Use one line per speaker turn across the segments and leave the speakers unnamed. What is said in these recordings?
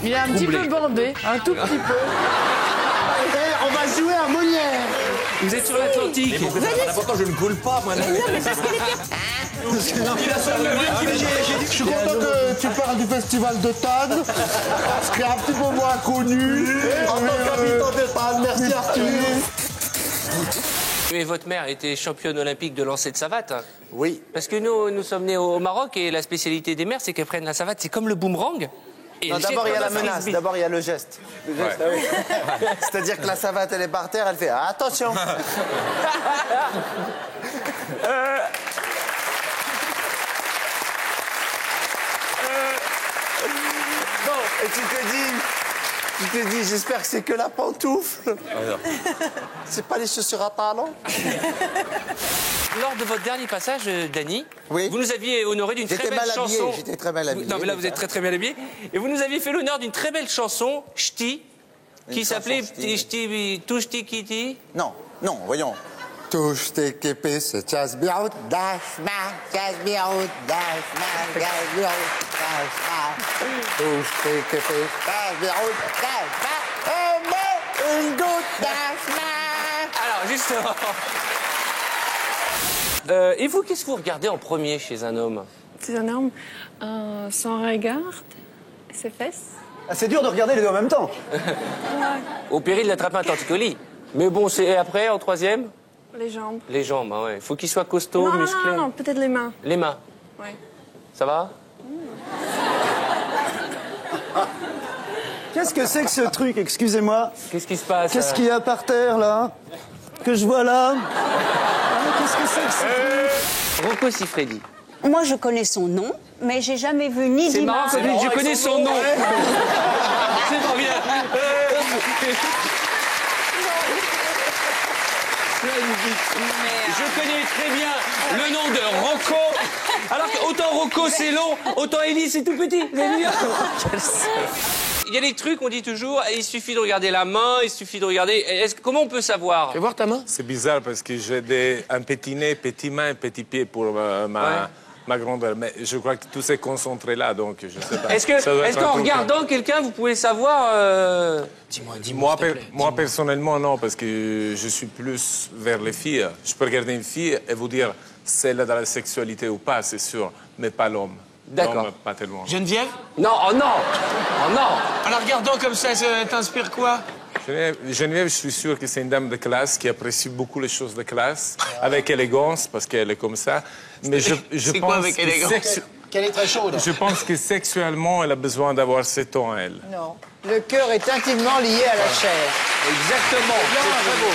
Il est un petit peu bandé, un tout petit peu.
On va jouer à Molière.
Vous êtes sur l'Atlantique.
Pourtant, je ne coule pas, moi.
Je suis content que tu parles du festival de Tannes, qui est un petit peu moins connu. En tant qu'habitant de Tannes, merci Arthur.
Mais votre mère était championne olympique de lancer de savate.
Oui.
Parce que nous sommes nés au Maroc et la spécialité des mères, c'est qu'elles prennent la savate, c'est comme le boomerang.
Non, d'abord il y a la menace, d'abord il y a le geste. C'est-à-dire que la savate elle est par terre, elle fait attention. Bon, et tu te dis, j'espère que c'est que la pantoufle. C'est pas les chaussures à talons.
Lors de votre dernier passage, Dany,
oui.
Vous nous aviez honoré d'une très belle chanson.
J'étais très mal habillé.
Non, mais là, vous êtes très très bien habillé. Et vous nous aviez fait l'honneur d'une très belle chanson, Ch'ti, qui s'appelait Ch'ti, tout Ch'ti Kitty.
Non, voyons. Touche tes képés, c'est chasse bien, dashma, chasse bien, dashma, chasse bien, dashma. Touche tes képés, chasse bien, dashma, une goutte dashma.
Alors, justement. Et vous, qu'est-ce que vous regardez en premier chez un homme?
C'est un homme, son regard, ses fesses.
Ah, c'est dur de regarder les deux en même temps.
Au péril d'attraper un torticolis. Mais bon, c'est après, en troisième?
Les jambes.
Les jambes, ah ouais. Il faut qu'il soit costaud,
Non,
musclé.
non, peut-être les mains.
Les mains.
Oui.
Ça va?
Qu'est-ce que c'est que ce truc, excusez-moi?
Qu'est-ce qui se passe?
Qu'est-ce qu'il y a par terre, là? Que je vois là? Qu'est-ce que c'est que ce truc?
Rocco Siffredi.
Moi, je connais son nom, mais j'ai jamais vu ni
C'est marrant,
d'image.
je connais son nom. C'est pas bien. Je connais très bien le nom de Rocco. Alors qu'autant Rocco c'est long, autant Ellie c'est tout petit. Vous avez vu? Il y a des trucs, on dit toujours, il suffit de regarder la main, il suffit de regarder. Comment on peut savoir? Fais voir ta main.
C'est bizarre parce que j'ai un petit nez, petit main, petit pied pour ma grandeur. Mais je crois que tout s'est concentré là, donc je ne sais pas.
Est-ce qu'en regardant quelqu'un, vous pouvez savoir... Dis-moi,
Moi, personnellement, non, parce que je suis plus vers les filles. Je peux regarder une fille et vous dire celle dans la sexualité ou pas, c'est sûr, mais pas l'homme.
D'accord.
L'homme, pas tellement.
Geneviève? Non, oh non! Oh non! En la regardant comme ça t'inspire quoi?
Geneviève, je suis sûr que c'est une dame de classe qui apprécie beaucoup les choses de classe, avec élégance, parce qu'elle est comme ça. Mais je
c'est
pense
quoi avec élégance?
Qu'elle est très chaude.
Je pense que sexuellement, elle a besoin d'avoir ses tons, elle.
Non. Le cœur est intimement lié à la chair.
Exactement. C'est très beau.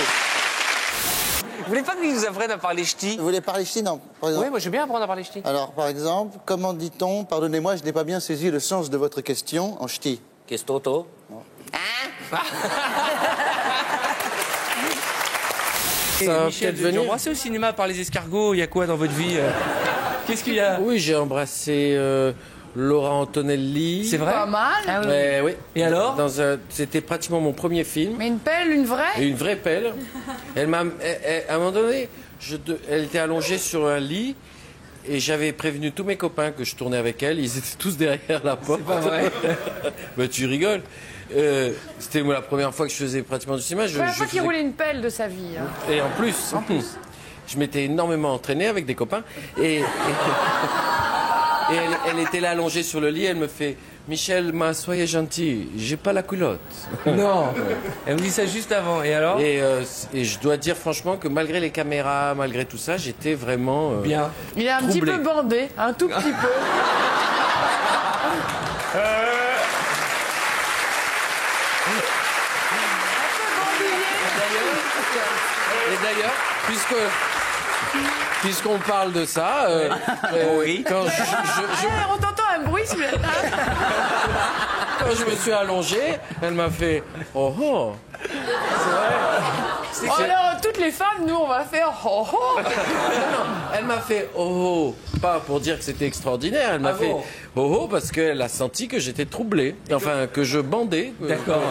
Vous voulez pas que nous apprenne à parler ch'ti?
Vous voulez parler ch'ti, non? Par exemple.
Oui, moi je veux bien apprendre à parler ch'ti.
Alors, par exemple, comment dit-on, pardonnez-moi, je n'ai pas bien saisi le sens de votre question en ch'ti.
Qu'est-ce toto? Michel, vous avez embrassé au cinéma par les escargots, il y a quoi dans votre vie? Qu'est-ce qu'il y a?
Oui, j'ai embrassé Laura Antonelli.
C'est vrai?
Pas mal.
Ah oui.
Et alors?
C'était pratiquement mon premier film.
Mais une pelle, une vraie?
Et une vraie pelle. Elle m'a, à un moment donné, elle était allongée sur un lit et j'avais prévenu tous mes copains que je tournais avec elle. Ils étaient tous derrière la porte.
C'est pas vrai?
Bah, tu rigoles. C'était la première fois que je faisais pratiquement du cinéma.
La première fois qu'il roulait une pelle de sa vie. Hein.
Et en plus, je m'étais énormément entraîné avec des copains. Et elle était là allongée sur le lit, elle me fait « Michel, soyez gentil, j'ai pas la culotte. »
Non. Elle me dit ça juste avant, et alors?
Et je dois dire franchement que malgré les caméras, malgré tout ça, j'étais vraiment
bien.
Il est un
troublé.
petit peu bandé, un tout petit peu.
Et d'ailleurs, puisqu'on parle de ça,
oui.
Quand
On t'entend un bruit, s'il vous plaît.
quand je me suis allongé, elle m'a fait « Oh oh !»
Oh, alors, toutes les femmes, nous, on va faire oh oh.
Elle m'a fait « Oh oh !» Pas pour dire que c'était extraordinaire, elle m'a fait
bon?
« Oh oh !» parce qu'elle a senti que j'étais troublé, enfin que je bandais.
D'accord.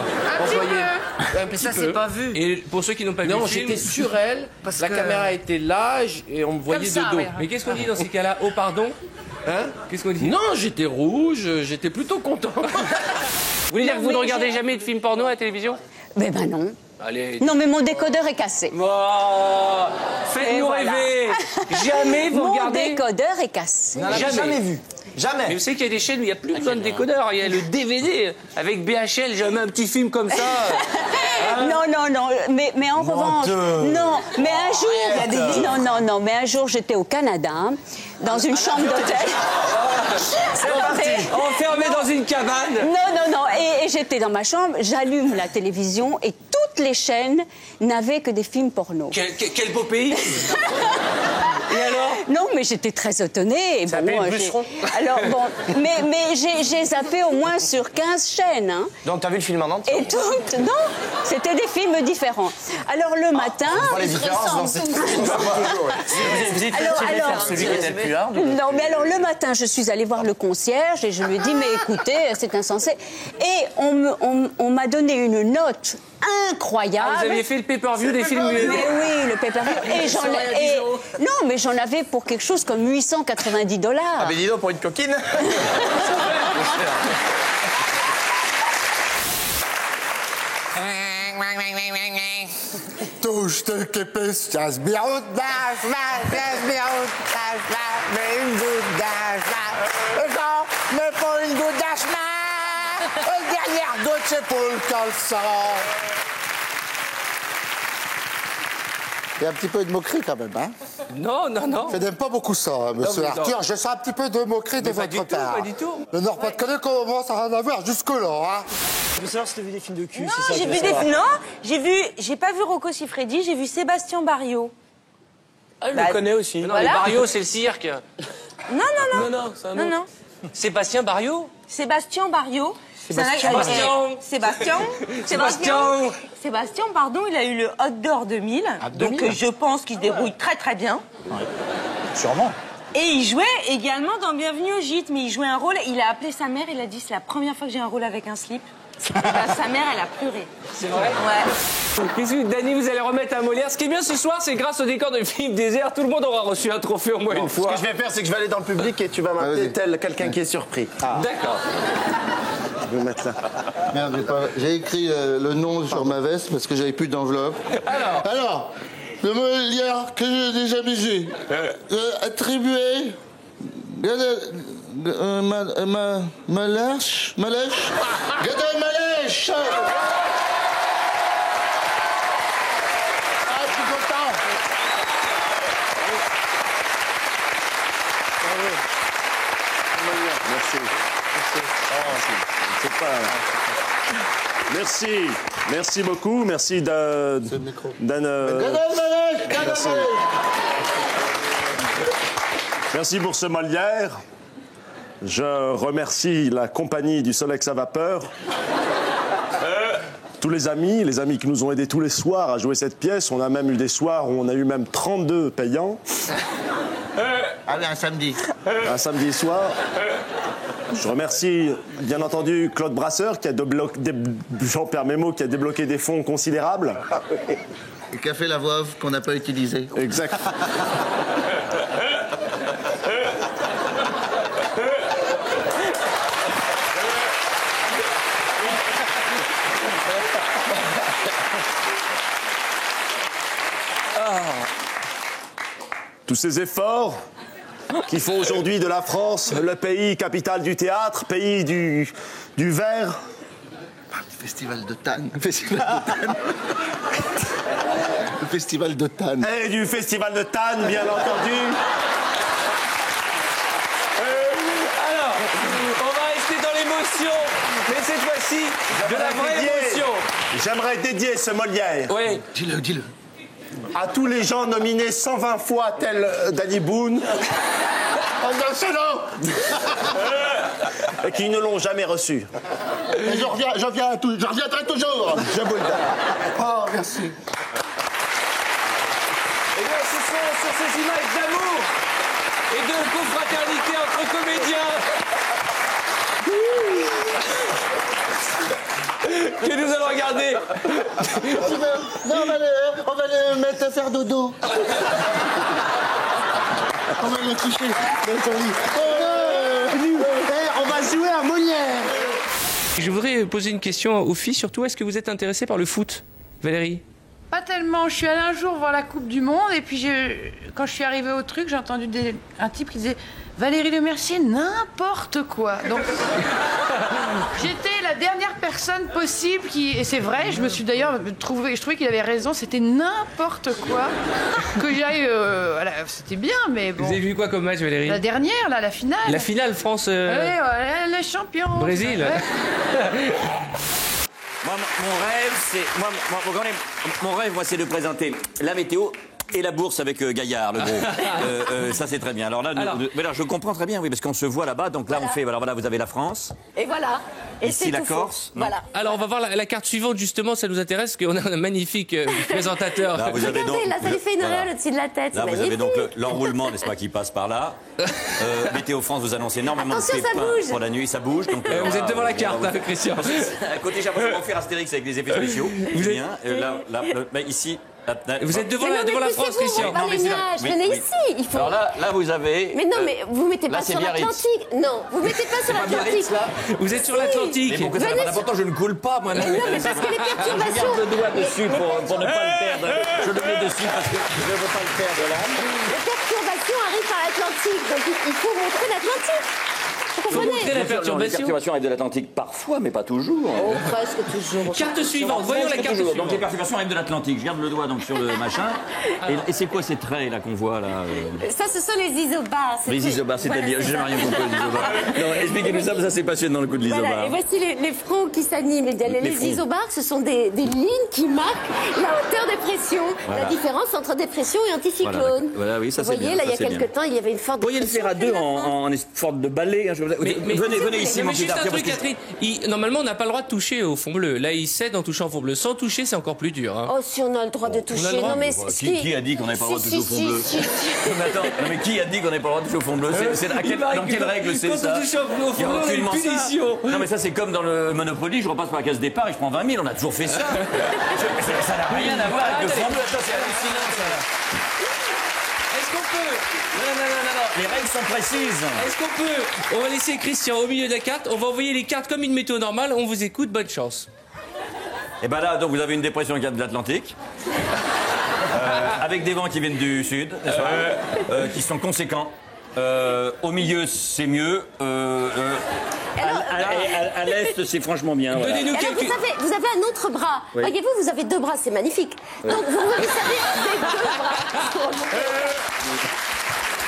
Un petit peu.
Pas vu.
Et pour ceux qui n'ont pas vu
Non,
le film...
j'étais sur elle, la caméra était là et on me voyait
Comme ça,
de dos.
ouais.
Mais qu'est-ce qu'on dit dans ces cas-là? Oh, pardon?
Hein?
Qu'est-ce qu'on dit?
Non, j'étais rouge, j'étais plutôt content.
Vous voulez dire que vous ne regardez jamais de films porno à la télévision?
Ben non.
Allez.
Non, mais mon décodeur est cassé.
Oh, faites-nous
voilà.
rêver. Jamais vous
Mon
regardez.
décodeur est cassé.
On n'a jamais vu. Jamais.
Mais vous savez qu'il y a des chaînes où il n'y a plus besoin de décodeur. Il y a le DVD avec BHL, jamais un petit film comme ça.
Non, mais en revanche, non, mais un jour, mais un jour j'étais au Canada, dans une chambre d'hôtel.
Enfermé dans une cabane.
Non, et j'étais dans ma chambre, j'allume la télévision et toutes les chaînes n'avaient que des films porno.
Quel beau pays. Et alors?
Non, mais j'étais très étonnée. Et
s'appelle Bûcheron.
Alors bon, mais j'ai zappé au moins sur 15 chaînes. Hein.
Donc t'as vu le film en entier?
Et toutes, non, c'était des films différents. Alors le matin...
Pas les différences dans ces films. Vous êtes faire celui qui était le plus hard?
Non, mais alors le matin, je suis allée voir le concierge et je lui ai dit, mais écoutez, c'est insensé. Et on m'a donné une note incroyable.
Ah, vous aviez fait le pay-per-view des films.
Mais oui, le pay-per-view. Non, mais j'en avais pour quelque chose comme $890.
Ah, mais dis donc, pour une coquine.
Touche tes képész, csász biaudás, csász biaudás, mais une goutte d'âge, mais pas une goutte d'âge, derrière d'autres, c'est pour le caleçon. Il y a un petit peu de moquerie quand même, hein?
Non.
Je n'aime pas beaucoup ça, hein, monsieur
Non,
Arthur. Je sens un petit peu de moquerie de votre part.
Pas du tout.
Le Nord-Pas-de-Calais commence à rien à voir jusque-là, hein?
Je veux savoir si t'as vu des films de cul.
Non, j'ai pas vu Rocco Siffredi, j'ai vu Sébastien Barrio.
Ah, je le connais aussi. Non,
Voilà.
mais Barrio, c'est le cirque.
Non,
c'est un autre. Sébastien Barrio.
Sébastien Barrio. Sébastien, pardon, il a eu le Hot Door 2000. Donc je pense qu'il se débrouille très très bien.
Ouais. Sûrement.
Et il jouait également dans Bienvenue au Gîte, mais il jouait un rôle, il a appelé sa mère, il a dit c'est la première fois que j'ai un rôle avec un slip. Et ben, sa mère, elle a pleuré.
C'est vrai?
Ouais.
Qu'est-ce que Dany, vous allez remettre un Molière? Ce qui est bien ce soir, c'est grâce au décor de Philippe Désert, tout le monde aura reçu un trophée au moins une fois.
Ce que je vais faire, c'est que je vais aller dans le public et tu vas m'appeler tel quelqu'un qui est surpris. Ah.
D'accord.
Je vais mettre là.
Merde, j'ai écrit le nom sur ma veste parce que j'avais plus d'enveloppe. Alors, le Molière que je n'ai jamais vu, attribué... Malèche Gad Malèche. Ah, je suis content.
Merci. Merci beaucoup. Merci Dan. Merci pour ce Molière. Je remercie la compagnie du Solex à vapeur. Tous les amis qui nous ont aidés tous les soirs à jouer cette pièce. On a même eu des soirs où on a eu même 32 payants.
Allez, un samedi.
Un samedi soir. Je remercie, bien entendu, Claude Brasseur, qui a Jean-Pierre Mémo, qui a débloqué des fonds considérables.
Et qui a fait la voix off qu'on n'a pas utilisée.
Exact. Tous ces efforts qui font aujourd'hui de la France le pays capitale du théâtre, pays du verre.
Festival de Cannes. Le Festival de Cannes.
Et du Festival de Cannes, bien entendu.
Alors, on va rester dans l'émotion, mais cette fois-ci, de la vraie émotion.
J'aimerais dédier ce Molière.
Oui.
Dis-le.
À tous les gens nominés 120 fois, tel Danny Boone. Et qui ne l'ont jamais reçu.
Et je reviendrai toujours. Je vous le donne. Oh, merci.
Et bien, ce sont sur ces images d'amour et de confraternité entre comédiens que nous allons regarder.
Non, on va les mettre à faire dodo. On va les coucher dans son lit. Oh, non.
Je voudrais poser une question aux filles, surtout, est-ce que vous êtes intéressée par le foot, Valérie?
Pas tellement. Je suis allée un jour voir la Coupe du Monde et puis quand je suis arrivée au truc, j'ai entendu un type qui disait Valérie Lemercier, n'importe quoi. Donc j'étais la dernière personne possible et c'est vrai, je me suis d'ailleurs je trouvais qu'il avait raison, c'était n'importe quoi que j'aille. C'était bien, mais bon.
Vous avez vu quoi comme match, Valérie?
La dernière, là, la finale.
La finale France.
Ouais, les champions.
Brésil.
Ouais.
Moi, mon rêve, c'est de présenter la météo et la bourse avec Gaillard, le gros. Ça, c'est très bien. Alors là, je comprends très bien, oui, parce qu'on se voit là-bas. Donc là, on fait. Alors voilà, vous avez la France.
Et voilà. Et
ici, la Corse.
Voilà.
Alors, on va voir la carte suivante, justement, ça nous intéresse, parce qu'on a un magnifique présentateur.
Là, vous avez donc,
regardez, là, ça lui fait une auréole au-dessus de la tête.
Là, vous avez donc l'enroulement, n'est-ce pas, qui passe par là. Météo France vous annonce énormément de pépins pour la nuit, ça bouge. Donc,
vous êtes devant la carte, là, Christian.
À côté, j'ai l'impression de faire Astérix avec des effets spéciaux. Vous êtes... ici...
Vous êtes devant la France, Christian.
Non, mais venez ici. Il faut...
Alors là, vous avez...
Mais non, mais vous mettez pas sur l'Atlantique. Non, vous mettez pas sur l'Atlantique.
Vous êtes sur l'Atlantique.
Mais pourquoi ça n'a pas d'importance? Je ne coule pas, moi.
Non, mais parce que les perturbations...
Je garde le doigt dessus pour ne pas le perdre. Je le mets dessus parce que je ne veux pas le perdre là.
Les perturbations arrivent par l'Atlantique, donc il faut montrer l'Atlantique. Vous comprenez?
Les perturbations arrivent de l'Atlantique parfois, mais pas toujours.
Oh, presque toujours.
Carte suivante, voyons la carte suivante.
Donc les perturbations arrivent de l'Atlantique. Je garde le doigt donc sur le machin. Et c'est quoi ces traits là qu'on voit là
Ça, ce sont les isobars.
Les isobars, c'est-à-dire, j'ai jamais rien compris aux isobars. Non, expliquez-nous ça, ça c'est passionnant le coup de l'isobar.
Voilà, et voici les fronts qui s'animent. Les isobars, ce sont des lignes qui marquent la hauteur des pressions, la différence entre dépression et anticyclone.
Voilà, oui, ça c'est bien.
Vous voyez, là, il y a quelques temps, il y avait une forte
dépression. Vous pourriez le faire à deux en forme de balai. Venez ici, mon petit
Catherine. Normalement, on n'a pas le droit de toucher au fond bleu. Là, il cède en touchant au fond bleu. Sans toucher, c'est encore plus dur. Hein.
Oh, si on a le droit de toucher. Non, mais
qui a dit qu'on n'avait pas le droit de toucher au fond bleu? Mais attends, mais qui a dit qu'on n'avait pas le droit de toucher au fond bleu? Dans quelle règle c'est ça?
Quand on touche au fond bleu, il y a une punition.
Non, mais ça, c'est comme dans le Monopoly. Je repasse par la case départ et je prends 20 000. On a toujours fait ça. Ça n'a rien à voir avec le fond bleu. Attends, c'est hallucinant, ça.
Est-ce qu'on peut...
Non. Les règles sont précises.
Est-ce qu'on peut... On va laisser Christian au milieu de la carte. On va envoyer les cartes comme une météo normale. On vous écoute. Bonne chance.
Et ben là, donc vous avez une dépression qui vient de l'Atlantique. Avec des vents qui viennent du sud, n'est-ce pas, qui sont conséquents. Au milieu, c'est mieux. À l'est, c'est franchement bien. Voilà.
Donnez-nous quelques... vous avez un autre bras. Oui. Voyez-vous, vous avez deux bras, c'est magnifique. Oui. Donc, vous savez, avec deux bras.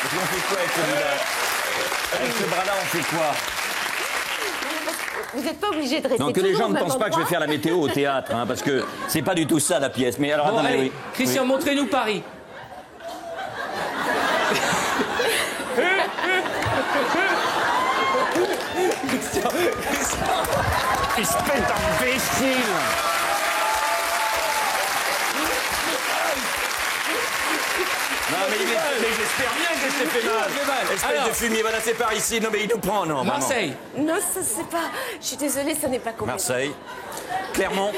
On fait quoi avec celui-là? Avec ce bras-là, on fait quoi?
Vous n'êtes pas obligé de rester.
Donc que les gens ne pensent pas que je vais faire la météo au théâtre, hein, parce que c'est pas du tout ça la pièce. Mais alors,
bon,
attendez,
allez,
oui.
Christian, montrez-nous Paris. Christian.
Espèce d'imbécile! Non mais j'espère bien que je t'ai fait mal. Espèce de fumier, voilà c'est par ici. Non mais il nous prend, non.
Marseille.
Non, ça c'est pas... Je suis désolée, ça n'est pas complètement...
Marseille. Clermont.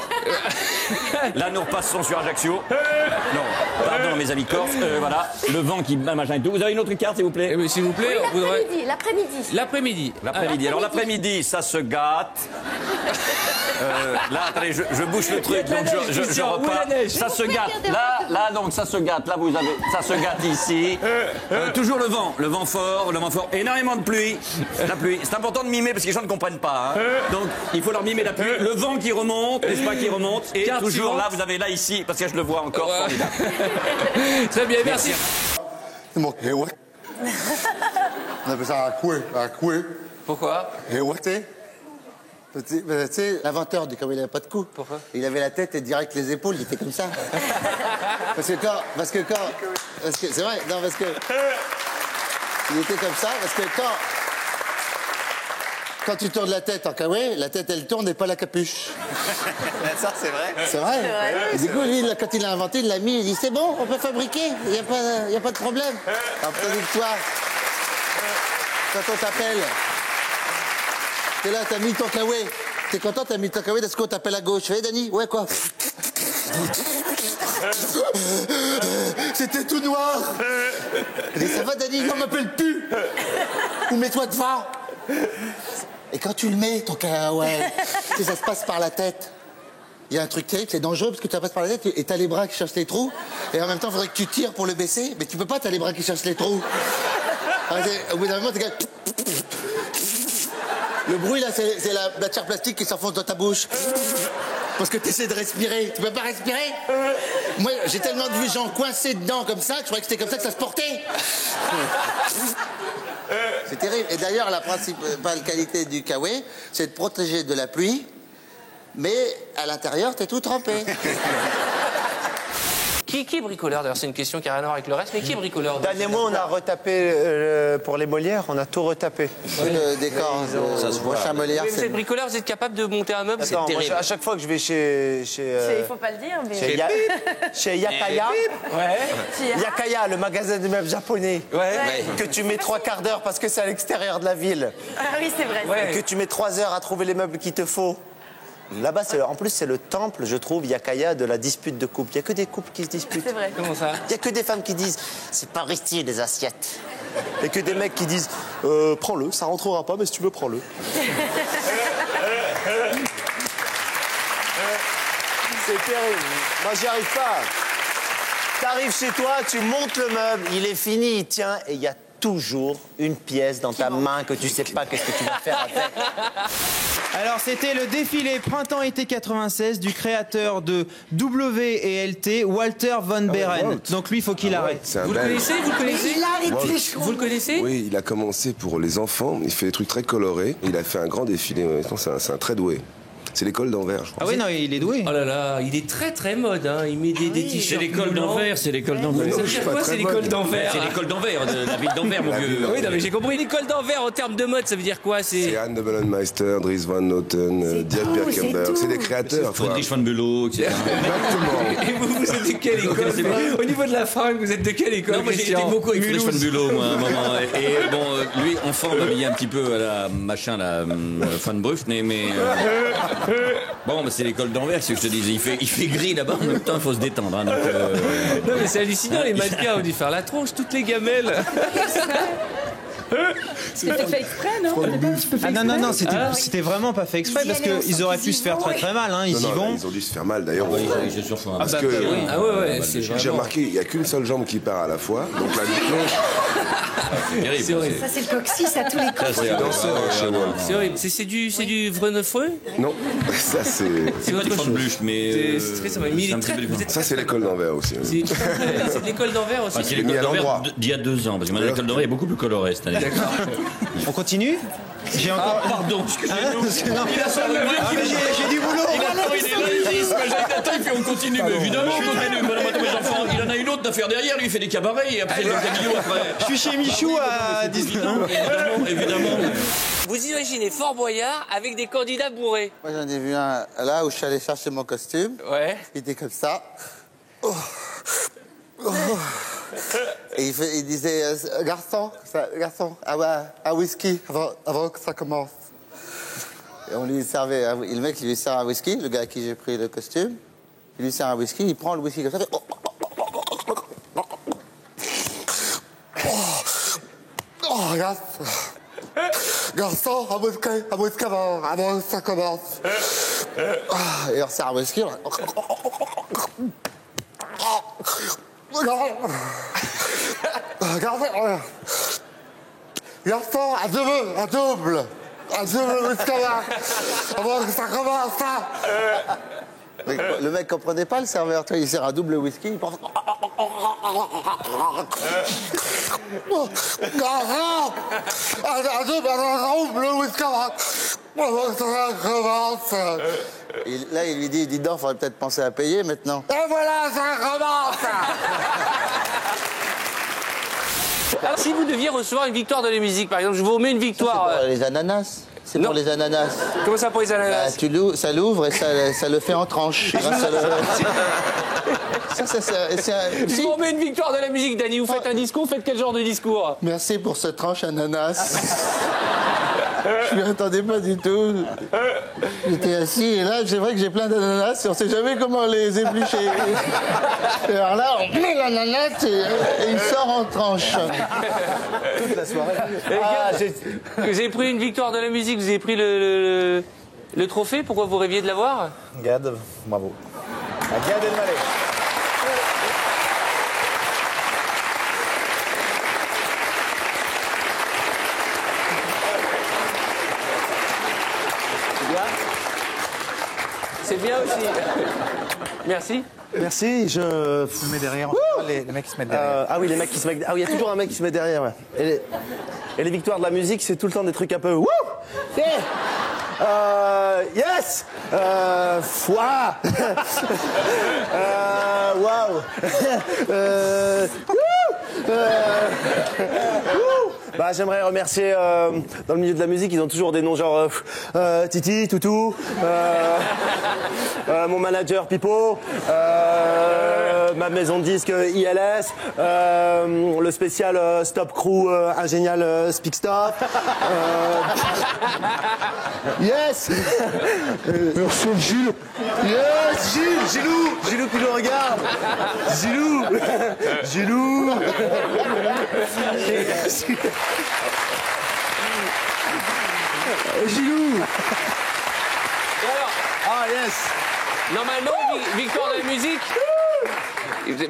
Là nous repassons sur Ajaccio. Non, pardon mes amis corses. Voilà, le vent qui... machin et tout. Vous avez une autre carte s'il vous plaît?
S'il vous plaît,
oui, l'après-midi.
L'après-midi. Alors l'après-midi, ça se gâte. Là, attendez, je bouge le truc, donc je repars. Ça se gâte. Là, donc ça se gâte. Là, vous avez, ça se gâte ici. Toujours le vent fort. Énormément de pluie. La pluie. C'est important de mimer parce que les gens ne comprennent pas. Hein. Donc, il faut leur mimer la pluie. Le vent qui remonte, n'est-ce pas, qui remonte. Et carte toujours suivante. Là, vous avez là ici, parce que je le vois encore. Formidable.
Très bien, merci.
On appelle ça un coué.
Pourquoi?
Tu sais, l'inventeur, comme il n'avait pas de cou.
Pourquoi?
Il avait la tête et direct les épaules, il était comme ça. parce que c'est vrai, non, parce que il était comme ça, parce que quand tu tournes la tête en kawaii, la tête elle tourne et pas la capuche.
Ça c'est vrai.
C'est vrai. Et du coup, lui, quand il l'a inventé, il l'a mis, il dit c'est bon, on peut fabriquer, il n'y a pas de problème. Alors, tandis que toi, quand on t'appelle. T'es là, t'as mis ton kawaii. T'es content, t'as mis ton kawaii, est-ce qu'on t'appelle à gauche? Hey, Dani? Ouais, quoi? C'était tout noir. Elle dit, ça va, Dani? Non, m'appelle plus. Ou mets-toi devant. Et quand tu le mets, ton cacahuète, tu sais, ça se passe par la tête. Il y a un truc terrible, c'est dangereux parce que tu passes par la tête et t'as les bras qui cherchent les trous. Et en même temps, il faudrait que tu tires pour le baisser, mais tu peux pas, t'as les bras qui cherchent les trous. Au bout d'un moment, t'es comme... Le bruit, là, c'est la matière plastique qui s'enfonce dans ta bouche. Parce que t'essaies de respirer. Tu peux pas respirer? Moi, j'ai tellement vu gens coincés dedans comme ça que je croyais que c'était comme ça que ça se portait. C'est terrible. Et d'ailleurs, la principale qualité du kawaii, c'est de protéger de la pluie, mais à l'intérieur, t'es tout trempé.
Qui est bricoleur? D'ailleurs, c'est une question qui n'a rien à voir avec le reste, mais qui est bricoleur?
Dan et moi, on a retapé pour les Molières, on a tout retapé.
Le décor de prochain Molière.
Vous êtes bricoleur, vous êtes capable de monter un meuble? C'est terrible.
Moi, à chaque fois que je vais chez
Il faut pas le dire, mais...
chez Yakaya. Yakaya, le magasin de meubles japonais. Que tu mets 3 quarts d'heure parce que c'est à l'extérieur de la ville.
Ah oui, c'est vrai.
Que tu mets 3 heures à trouver les meubles qu'il te faut. Là-bas, en plus, c'est le temple, je trouve, Yakaya, de la dispute de couple. Il n'y a que des couples qui se disputent.
C'est vrai.
Comment ça?
Il n'y a que des femmes qui disent « c'est pas risqué, les assiettes ». Et que des mecs qui disent « prends-le, ça rentrera pas, mais si tu veux, prends-le ». C'est terrible. Moi, j'y arrive pas. T'arrives chez toi, tu montes le meuble, il est fini, il tient, et il y a toujours une pièce dans ta main que tu sais pas qu'est-ce que tu vas faire avec.
Alors, c'était le défilé Printemps-été 96 du créateur de W et LT, Walter von Beren. Donc lui, il faut qu'il arrête.
Vous le connaissez? Vous le connaissez? Vous le connaissez?
Oui, il a commencé pour les enfants. Il fait des trucs très colorés. Il a fait un grand défilé. C'est un très doué. C'est l'école d'Anvers, je crois.
Ah oui, non, il est doué.
Oh là là, il est très très mode, hein. Il met des t-shirts.
C'est l'école d'Anvers, c'est l'école d'Anvers.
Ça veut dire quoi, c'est l'école d'Anvers?
C'est l'école d'Anvers, de la ville d'Anvers, mon vieux.
Oui, non, mais j'ai compris. L'école d'Anvers, en termes de mode, ça veut dire quoi?
C'est Anne de Bellenmeister, Dries Van Noten, Diat Birkenberg. C'est des créateurs.
Friedrich van Bülow, etc.
Exactement.
Et vous êtes de quelle école? Au niveau de la fringue, vous êtes de quelle école?
Non, moi j'ai été beaucoup avec Friedrich van Bülow, moi, à un moment. Et bon, lui, enfant, m'habillait un petit peu à la machin, la Van Bruft, mais bon, c'est l'école d'Anvers, c'est ce que je te disais. Il fait gris là-bas, en même temps, il faut se détendre. Hein, donc,
non, mais c'est hallucinant, les mannequins ont dû faire la tronche, toutes les gamelles.
C'était fait exprès, non?
Ah non, c'était vraiment pas fait exprès parce qu'ils auraient pu se faire très très mal. Hein. Ils y vont.
Ils ont dû se faire mal d'ailleurs.
Parce que
j'ai remarqué, il n'y a qu'une seule jambe qui part à la fois. Donc la
c'est horrible.
Ça, c'est le coccyx à tous les coups.
C'est danseur chez moi.
C'est horrible. C'est du Vrenefreux?
Non, ça c'est.
C'est pas du Fanbluch, mais.
Ça c'est l'école d'Anvers aussi.
C'est l'école d'Anvers aussi.
C'est l'école d'Anvers d'il y a 2 ans. Parce que l'école d'Anvers est beaucoup plus colorée cette année.
D'accord.
On continue? J'ai encore.
Pardon, excusez-nous.
J'ai du boulot.
Il fait on continue, mais évidemment, on continue. Madame, mes enfants, il en a une autre d'affaire derrière, lui il fait des cabarets et après il a Camillo après.
Je suis chez Michou à 19 ans.
Évidemment.
Vous imaginez Fort Boyard avec des candidats bourrés?
Moi, j'en ai vu un là où je suis allé chercher mon costume.
Ouais.
Il était comme ça. Oh. Oh. Et il disait, garçon, un whisky avant que ça commence. Et on lui servait, le mec il lui sert un whisky, le gars à qui j'ai pris le costume, il lui sert un whisky, il prend le whisky comme ça, fait, garçon, un whisky avant que ça commence. Et on sert un whisky, Regardez, garçon, un double whisky avant que ça commence, ça. Le mec comprenait pas, le serveur, il sert un double whisky, il pense... Un double whisky avant que ça commence. Et là, il lui dit, dis donc, faudrait peut-être penser à payer maintenant. Et voilà, ça commence.
Alors, si vous deviez recevoir une victoire de la musique, par exemple, je vous remets une victoire.
C'est pour les ananas. C'est pour les ananas.
Comment ça pour les ananas?
Ça l'ouvre et ça le fait en tranches. Grâce à
Je vous remets une victoire de la musique, Dany. Vous faites un discours, faites quel genre de discours?
Merci pour cette tranche ananas. Je m'y attendais pas du tout. J'étais assis et là, c'est vrai que j'ai plein d'ananas et on sait jamais comment les éplucher. Et alors là, on met l'ananas et il sort en tranches.
Toute la soirée.
Vous avez pris une victoire de la musique, vous avez pris le trophée, pourquoi vous rêviez de l'avoir?
Gad, bravo. À Gad Elmaleh.
C'est bien aussi. Merci.
Merci, je
me mets derrière. Les mecs qui se mettent derrière.
Ah oui, les mecs qui se mettent. Ah oui, il y a toujours un mec qui se met derrière. Ouais. Et les victoires de la musique, c'est tout le temps des trucs un peu. Wouh! Yes! Foi! Waouh! Bah, j'aimerais remercier dans le milieu de la musique, ils ont toujours des noms genre Titi, Toutou, mon manager Pipo, ma maison de disque ILS, le spécial Stop Crew Ingénial Speak Stop. Yes!
Merci Gilles.
Yes, Gilou qui nous regarde. Gilou. Gilou.
Ah yes. Normalement, victoire de la musique.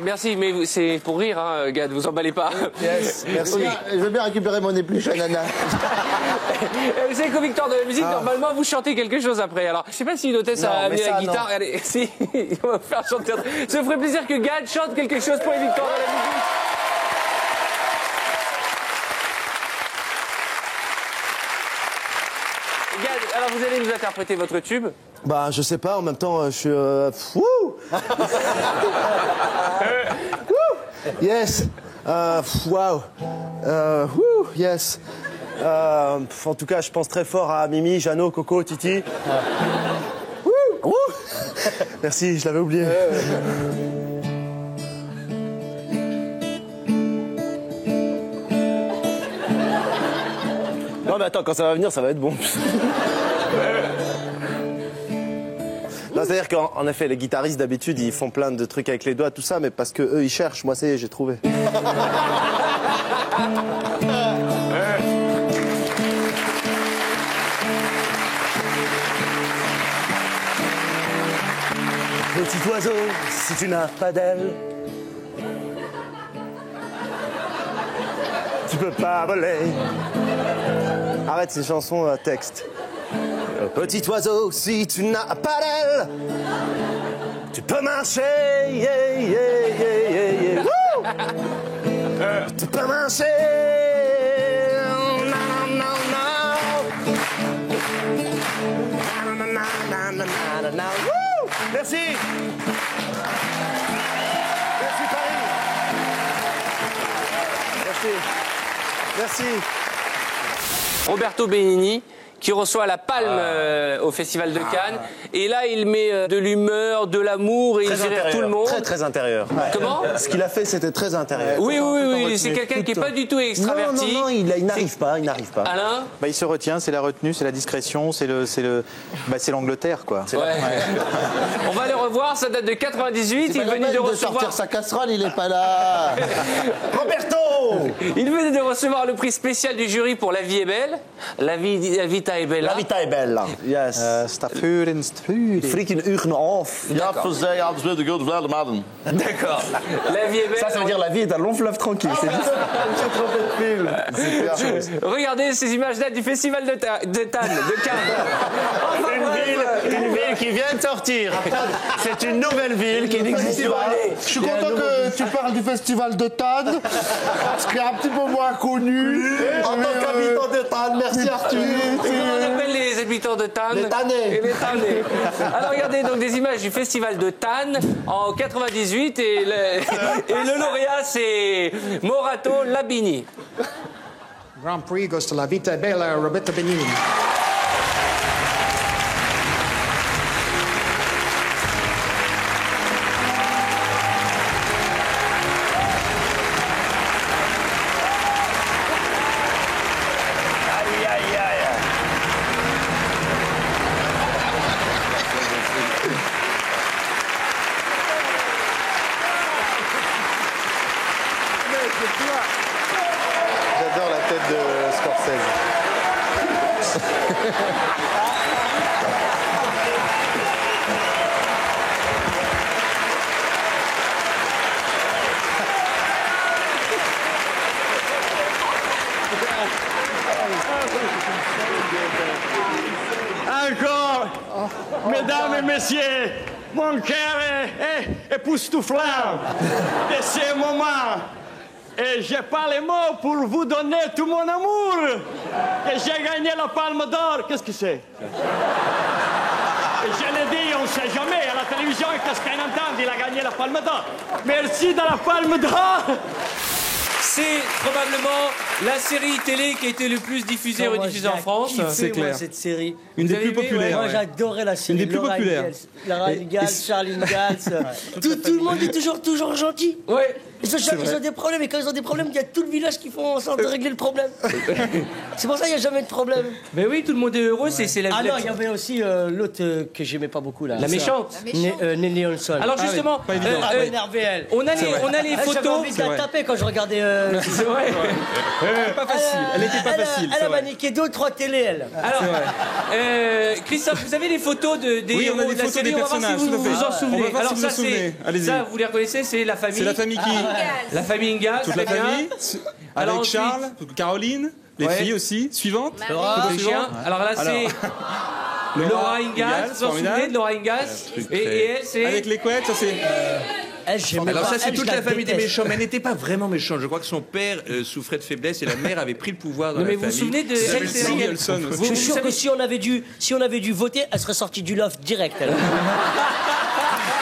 Merci, mais c'est pour rire, hein, Gad, vous emballez pas.
Yes, merci. Oui. Je veux bien récupérer mon épluche ananas.
Vous savez qu'au victoire de la musique, normalement, vous chantez quelque chose après. Alors, je sais pas si une hôtesse a amené la guitare. Non. Allez, si, on va faire chanter. Ça ferait plaisir que Gad chante quelque chose pour les victoires de la musique. Gad, alors vous allez nous interpréter votre tube.
Bah, je sais pas, en même temps, je suis... Wouh! Yes! Waouh! Yes! En tout cas, je pense très fort à Mimi, Jeannot, Coco, Titi. Merci, je l'avais oublié. Non mais attends, quand ça va venir, ça va être bon. Non, c'est-à-dire qu'en effet, les guitaristes d'habitude, ils font plein de trucs avec les doigts, tout ça, mais parce que eux, ils cherchent. Moi, j'ai trouvé. Petit oiseau, si tu n'as pas d'aile, tu peux pas voler. Arrête ces chansons à texte. Petit oiseau, si tu n'as pas d'aile, tu peux marcher. Yeah, yeah, yeah, yeah, yeah. Tu peux marcher. Non, non, non. Merci. Merci Paris. Merci.
Roberto Benigni, qui reçoit la palme au Festival de Cannes. Et là, il met de l'humeur, de l'amour et il gère tout le monde.
Très, très intérieur.
Comment?
Ce qu'il a fait, c'était très intérieur.
Oui, c'est quelqu'un qui n'est pas du tout extraverti.
Non, il n'arrive pas,
Alain?
Bah, il se retient, c'est la retenue, c'est la discrétion, c'est l'Angleterre, quoi.
Ouais. On va aller revoir, ça date de 98, il venait de recevoir...
sortir sa casserole, il est pas là.
Roberto!
Il venait de recevoir le prix spécial du jury pour La vie est belle. La vita est bella.
La vita est belle. Yes. Freaking uren off.
Ja, voor zij hadden ze de grote vlade mannen.
D'accord. La vie est belle.
Ça veut dire la vie est un long fleuve tranquille. C'est juste
Regardez, ces images datent du festival de Cannes.
Une ville qui vient de sortir. C'est une nouvelle ville qui n'existe pas.
Je suis content que tu parles du festival de Tannes, parce qu'il est un petit peu moins connu.
En tant qu'habitant de Tannes, merci Arthur.
Comment on appelle les habitants de Tannes?
Les Tannais.
Les Tannais. Alors regardez donc des images du festival de Tannes en 98 et le lauréat c'est Morato Labini.
Grand Prix goes to La Vita Bella, Roberto Benigni.
encore, mesdames et messieurs, mon cœur est époustouflant de ce moment. Et j'ai pas les mots pour vous donner tout mon amour. Et j'ai gagné la Palme d'Or. Qu'est-ce que c'est? Et je l'ai dit, on ne sait jamais. À la télévision, qu'est-ce qu'on entend? Il a gagné la Palme d'Or. Merci de la Palme d'Or.
C'est probablement la série télé qui a été le plus diffusée et rediffusée en France.
C'est clair.
Cette série.
Une des plus populaires.
Moi, j'adorais la série.
Une des plus populaires.
Laura Ingalls, Charlie Ingalls. Tout le monde est toujours gentil.
Ouais.
Ils ont des problèmes, et quand ils ont des problèmes, il y a tout le village qui font en sorte de régler le problème. C'est pour ça qu'il n'y a jamais de problème.
Mais oui, tout le monde est heureux, c'est la...
Ah non, il y avait aussi l'autre que j'aimais pas beaucoup, là.
La méchante.
Nelly Olson.
Alors justement,
elle m'a énervé, elle.
On a les photos...
J'avais envie de la taper quand je regardais...
C'est vrai.
Pas facile, elle était pas facile.
Elle a maniqué 2 ou 3 télés, elle.
Alors, Christophe, vous avez les photos des héros de la série, on va voir si vous vous en souvenez. Alors ça, vous les reconnaissez, c'est la famille.
C'est la famille qui?
La famille Ingalls.
Toute la famille. Avec Charles, Caroline, les filles aussi. Suivante.
Alors là, c'est Laura Ingalls. Vous vous en souvenez de Laura Ingalls? Et elle, c'est...
Avec les couettes, ça c'est...
Alors ça, c'est toute la famille des méchants, mais elle n'était pas vraiment méchante. Je crois que son père souffrait de faiblesse et la mère avait pris le pouvoir dans la famille.
Mais vous vous souvenez de cette série?
Je suis sûr que si on avait dû voter, elle serait sortie du loft direct.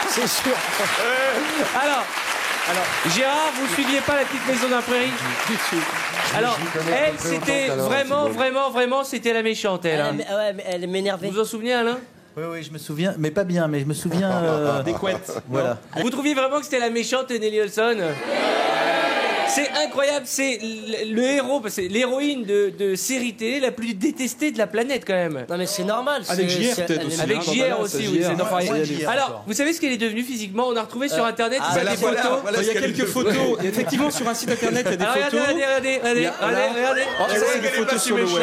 C'est sûr.
Alors, Gérard, vous suiviez pas la petite maison d'un prairie? Alors, elle, c'était vraiment, c'était la méchante, elle.
Ouais, mais elle m'énervait.
Vous vous en souvenez, Alain?
Oui, je me souviens, mais pas bien, mais je me souviens... Des couettes. Voilà.
Vous trouviez vraiment que c'était la méchante Nelly Olson? C'est incroyable, c'est le héros, c'est l'héroïne de série télé la plus détestée de la planète quand même.
Non mais c'est normal.
Avec JR peut-être aussi.
Avec JR aussi, oui. Alors, vous savez ce qu'elle est devenue physiquement? On a retrouvé sur internet des photos.
Il y a quelques photos. Effectivement, sur un site internet, il y a des photos.
Regardez.
Ça, c'est des photos sur le web.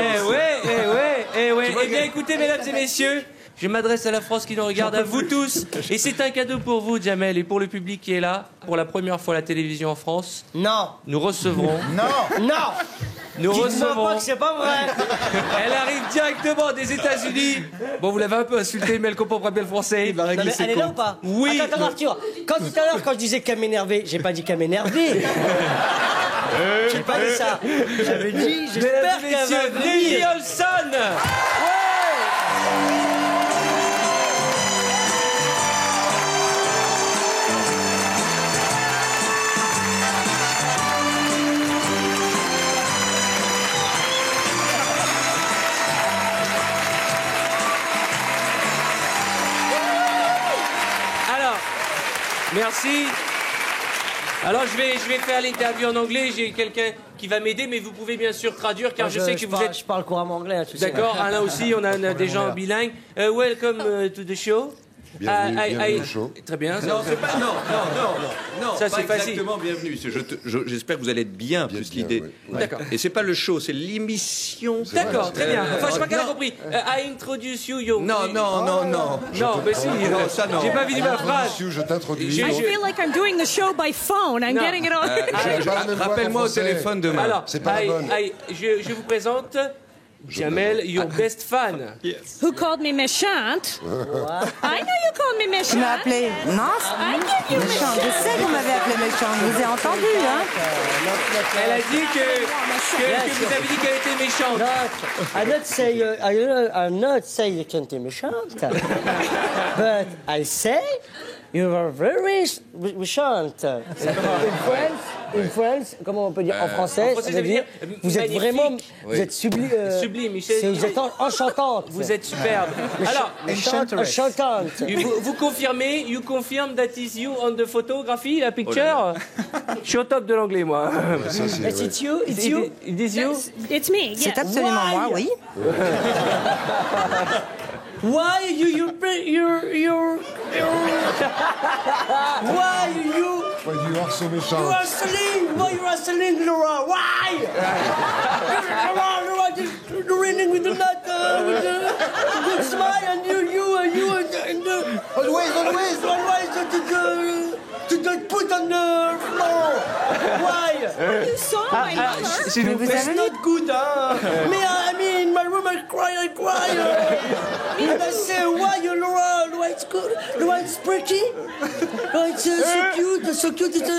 Eh bien écoutez, mesdames et messieurs, je m'adresse à la France qui nous regarde, à vous tous. Et c'est un cadeau pour vous, Jamel, et pour le public qui est là. Pour la première fois à la télévision en France.
Non.
Nous recevrons...
Non.
Nous recevrons...
pas que c'est pas vrai.
Elle arrive directement des États-Unis. Bon, vous l'avez un peu insultée, mais elle comprend pas bien le français.
Non, mais elle est là ou pas?
Oui.
Attends, Arthur. Quand tout à l'heure, quand je disais qu'elle m'énervait, j'ai pas dit qu'elle m'énervait. J'ai pas dit ça. J'avais dit, j'espère qu'elle va venir.
Nelly Olson. Merci. Alors je vais faire l'interview en anglais. J'ai quelqu'un qui va m'aider, mais vous pouvez bien sûr traduire car je sais que vous êtes...
Je parle couramment anglais, tu sais.
D'accord, Alain aussi, on a des gens bilingues. Welcome to the show.
Bienvenue au show.
Très bien.
Non, c'est pas... Non.
Ça,
pas
c'est facile.
exactement bienvenue. J'espère que vous allez être bien, plus l'idée.
D'accord.
Et c'est pas le show, c'est l'émission.
D'accord, très bien. Enfin, je crois qu'elle a compris. I introduce you, yo.
Non.
Non, mais si.
Non, ça non.
J'ai pas fini ma phrase.
Je t'introduis.
I feel like I'm doing the show by phone. I'm getting it all.
Rappelle-moi au téléphone demain.
Alors,
c'est pas la bonne.
Je vous présente Jamel, your best fan.
Yes. Who called me méchante? I know you called me méchante.
Tu m'as appelé méchante. Je sais que vous m'avez appelé méchante. Je vous ai entendu, hein?
Elle a dit que vous avez dit qu'elle était méchante.
I'm not saying you can't be méchante. But I say you are very méchante. In France, comment on peut dire en français, ça veut dire vous êtes vraiment, vous êtes sublime, vous êtes enchantante.
Vous êtes superbe. Alors,
enchantante.
Vous confirmez, you confirm that is you on the photography, la picture. Je suis au top de l'anglais, moi.
It's you, it's you,
it is you.
It's me. Yes.
C'est absolument moi, oui.
Why you
Why you are so méchant?
Why you are selling Laura? Why? Laura, just running with the nut, with the good smile, and you, always, to put on the floor. Why?
You saw my mother.
S'il vous plaît.
It's not good, huh? Me, I mean, in my room, I cry. And I say, why, Laura? Laura, it's good. Laura, it's pretty. Laura, it's so cute, it's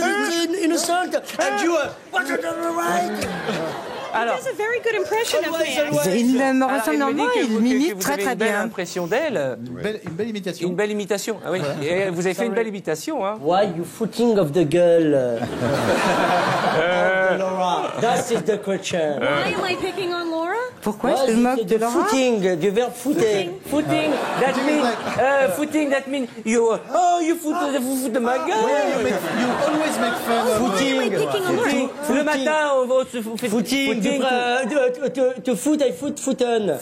innocent. And you, what are the right?
Alors, that's a very good impression of me.
Il me ressemble en moi, il m'imite très très
Une belle
bien.
impression d'elle.
Une belle imitation.
Une belle imitation, ah oui. Et vous avez fait une belle imitation, hein.
Why you footing of the girl? Laura, that is the question.
Why am I picking on Laura?
Pourquoi je me moque de Laura?
Footing, du verbe footer.
Footing, that means you foot de ma gueule.
You always make fun of
Footing. Le matin, on se fait
footing. To foot, I footen.